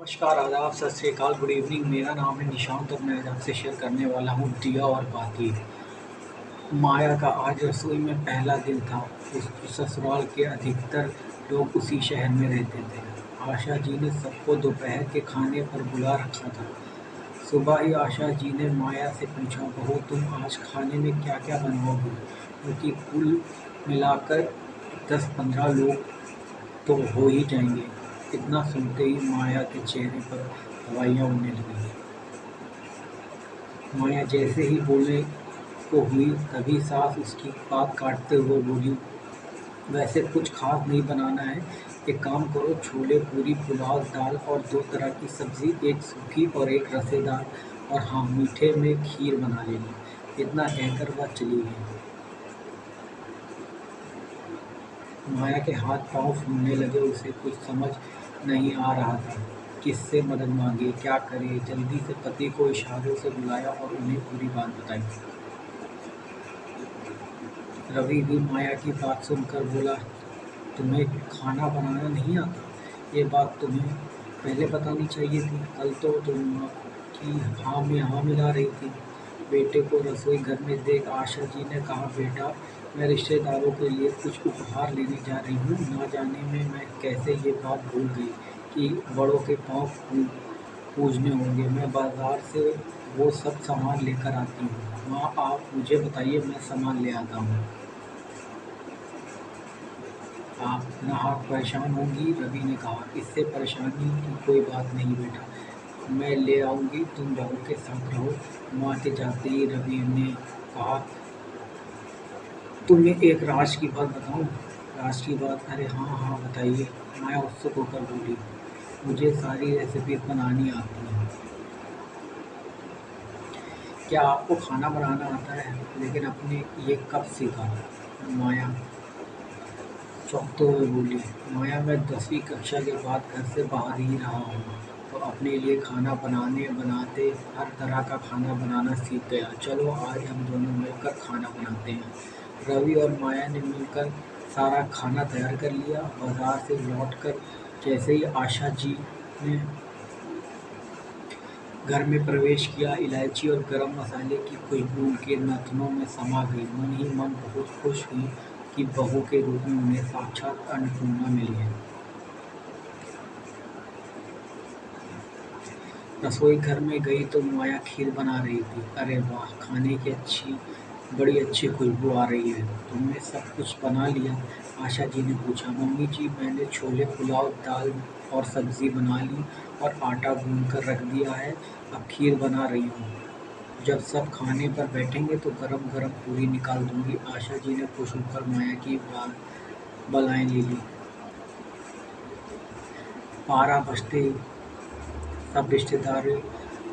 नमस्कार, आदाब, सत श्री अकाल, गुड इवनिंग। मेरा नाम है निशांत और मैं आज आपसे शेयर करने वाला हूँ दिया और बाती। माया का आज रसोई में पहला दिन था। उसकी ससुराल के अधिकतर लोग उसी शहर में रहते थे। आशा जी ने सबको दोपहर के खाने पर बुला रखा था। सुबह ही आशा जी ने माया से पूछा, बहू तुम आज खाने में क्या क्या बनाओगी? क्योंकि कुल मिलाकर 10-15 लोग तो हो ही जाएंगे। इतना सुनते ही माया के चेहरे पर हवाइयाँ उड़ने लगीं। माया जैसे ही बोलने को हुई तभी सास उसकी बात काटते हुए बोली, वैसे कुछ खास नहीं बनाना है। एक काम करो, छोले पूरी पुलाव दाल और 2 तरह की सब्जी, एक सूखी और एक रसेदार, और हाँ मीठे में खीर बना लेना। इतना कहकर वह चली गई। माया के हाथ पांव फूलने लगे। उसे कुछ समझ नहीं आ रहा था। किससे मदद मांगे, क्या करे। जल्दी से पति को इशारों से बुलाया और उन्हें पूरी बात बताई। रवि भी माया की बात सुनकर बोला, तुम्हें खाना बनाना नहीं आता? ये बात तुम्हें पहले बतानी चाहिए थी। कल तो तुम की हाँ में हाँ मिला रही थी। बेटे को रसोई घर में देख आशा जी ने कहा, बेटा मैं रिश्तेदारों के लिए कुछ उपहार लेने जा रही हूँ। ना जाने में मैं कैसे ये बात भूल गई कि बड़ों के पाँव पूजने होंगे। मैं बाजार से वो सब सामान लेकर आती हूँ। माँ आप मुझे बताइए, मैं सामान ले आता हूँ। आप नाहक परेशान होंगी, रवि ने कहा। इससे परेशानी की कोई बात नहीं बेटा, मैं ले आऊँगी, तुम बहू के साथ रहो। माँ के जाते ही रवि ने कहा, तुम्हें एक राज की बात बताऊँ? राज की बात? अरे हाँ हाँ बताइए। माया उत्सुक होकर बोली, मुझे सारी रेसिपी बनानी आती है। क्या आपको खाना बनाना आता है? लेकिन आपने ये कब सीखा? माया चौंकते हुए बोली, माया मैं 10वीं कक्षा के बाद घर से बाहर ही रहा हूँ, तो अपने लिए खाना बनाने बनाते हर तरह का खाना बनाना सीख गया। चलो आज हम दोनों मिलकर खाना बनाते हैं। रवि और माया ने मिलकर सारा खाना तैयार कर लिया। बाजार से लौटकर जैसे ही आशा जी ने घर में प्रवेश किया, इलायची और गरम मसाले की खुशबू उनके नाखूनों में समा गई। मन ही मन बहुत खुश हुई कि बहू के रूप में उन्हें साक्षात अन्नपूर्णा मिली है। रसोई घर में गई तो माया खीर बना रही थी। अरे वाह, खाने की बड़ी अच्छी खुशबू आ रही है। तुमने सब कुछ बना लिया? आशा जी ने पूछा। मम्मी जी मैंने छोले पुलाव दाल और सब्जी बना ली और आटा गूंद कर रख दिया है। अब खीर बना रही हूँ। जब सब खाने पर बैठेंगे तो गरम गरम पूरी निकाल दूंगी। आशा जी ने खुश होकर माया की बलाएं ले ली। 12 बजते ही सब रिश्तेदार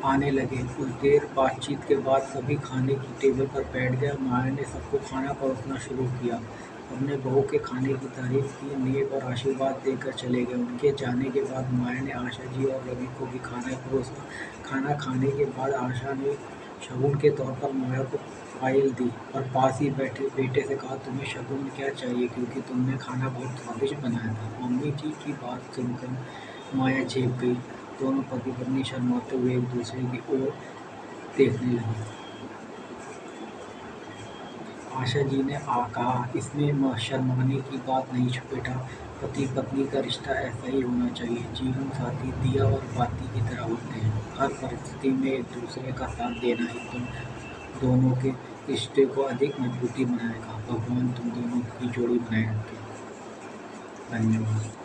आने लगे। कुछ देर बातचीत के बाद सभी खाने की टेबल पर बैठ गए। माया ने सबको खाना परोसना शुरू किया। अपने बहू के खाने की तारीफ की, नेक और आशीर्वाद देकर चले गए। उनके जाने के बाद माया ने आशा जी और रवि को भी खाना परोसा। खाना खाने के बाद आशा ने शगुन के तौर पर माया को फाइल दी और पास ही बैठे बेटे से कहा, तुम्हें शगुन में क्या चाहिए, क्योंकि तुमने खाना बहुत स्वादिष्ट बनाया था। मम्मी जी की बात सुनकर माया झेप गई। दोनों पति पत्नी शर्माते हुए एक दूसरे की ओर देखने लगे। आशा जी ने कहा, इसमें शर्माने की बात नहीं बेटा, पति पत्नी का रिश्ता ऐसा ही होना चाहिए। जीवन साथी दिया और बाती की तरह होते हैं। हर परिस्थिति में एक दूसरे का साथ देना ही तुम दोनों के रिश्ते को अधिक मजबूती बनाएगा। भगवान तुम दोनों की जोड़ी बनाए रखे। धन्यवाद।